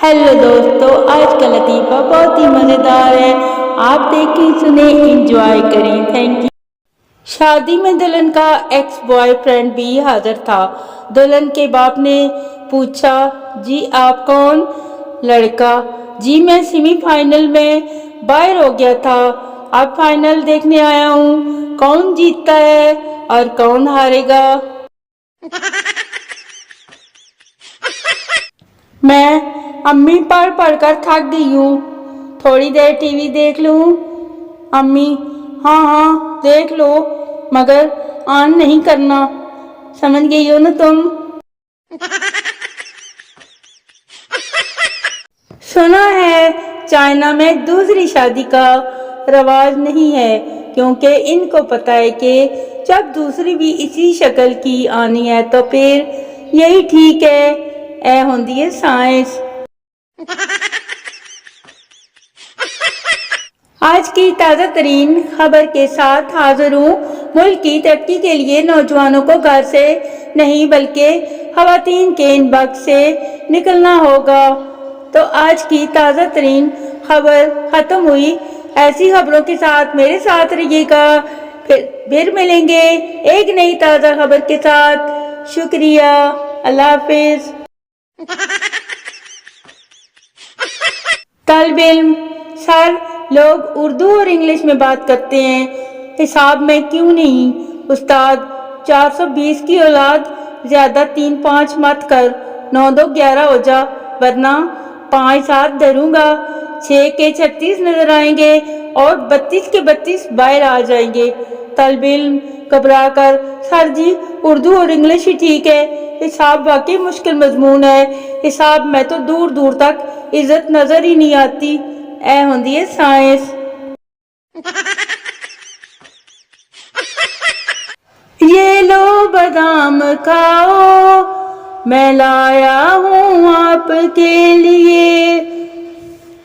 Hello दोस्तों, आज का लतीफ़ा बहुत ही मज़ेदार है। आप देखें, सुने, इंजॉय करें। Thank you. शादी में दुल्हन का एक्स बॉयफ्रेंड भी हाजिर था। दुल्हन के बाप ने पूछा, जी आप कौन? लड़का, जी मैं सेमीफाइनल में बाहर हो गया था, अब फाइनल देखने आया हूँ। कौन जीतता है और कौन हारेगा? मैं अम्मी पढ़ पढ़ कर थक गई हूँ, थोड़ी देर टीवी देख लूँ। अम्मी, हाँ हाँ देख लो, मगर ऑन नहीं करना, समझ गई हो ना तुम? सुना है चाइना में दूसरी शादी का रवाज नहीं है, क्योंकि इनको पता है कि जब दूसरी भी इसी शक्ल की आनी है तो फिर यही ठीक है। ए होंदी है साइंस। आज की ताज़ा तरीन खबर के साथ हाजिर हूँ। मुल्क की तरक्की के लिए नौजवानों को घर से नहीं बल्कि खवातीन के इनबॉक्स से निकलना होगा। तो आज की ताज़ा तरीन खबर ख़त्म हुई। ऐसी खबरों के साथ मेरे साथ रहिएगा। फिर मिलेंगे एक नई ताज़ा खबर के साथ। शुक्रिया, अल्लाह हाफिज। तालिबे इल्म, सर लोग उर्दू और इंग्लिश में बात करते हैं, हिसाब में क्यों नहीं? उस्ताद, 420 की औलाद, ज्यादा 3-5 मत कर, 9-2-11 हो जा, वरना 5-7 धरूंगा। 6 के 36 नजर आएंगे और 32 के 32 बाहर आ जाएंगे। तालिबे इल्म घबरा कर, सर जी उर्दू और इंग्लिश ही ठीक है, हिसाब वाकई मुश्किल मजमून है, हिसाब में तो दूर दूर तक इज्जत नजर ही नहीं आती। ए होंदी है साइंस। ये लो बादाम खाओ, मैं लाया हूँ आपके लिए,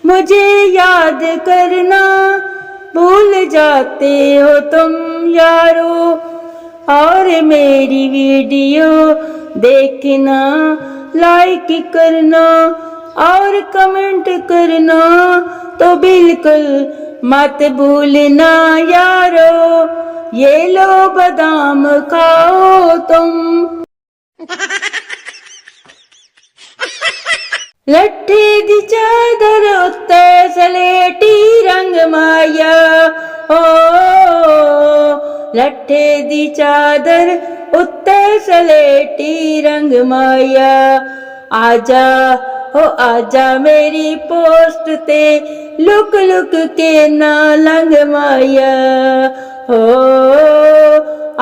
मुझे याद करना भूल जाते हो तुम यारो, और मेरी वीडियो देखना, लाइक करना और कमेंट करना तो बिल्कुल मत भूलना यारो। ये लो बादाम खाओ तुम। लट्ठे दी चादर उत्ते सलेटी रंग माया, ओ लट्ठे दी चादर उत्ते सलेटी रंग माया, आजा हो आजा मेरी पोस्ट ते, लुक लुक के ना लंग माया, हो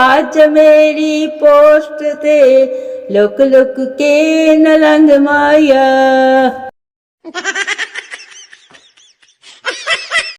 आज मेरी पोस्ट ते, लुक लुक के न लंग माया।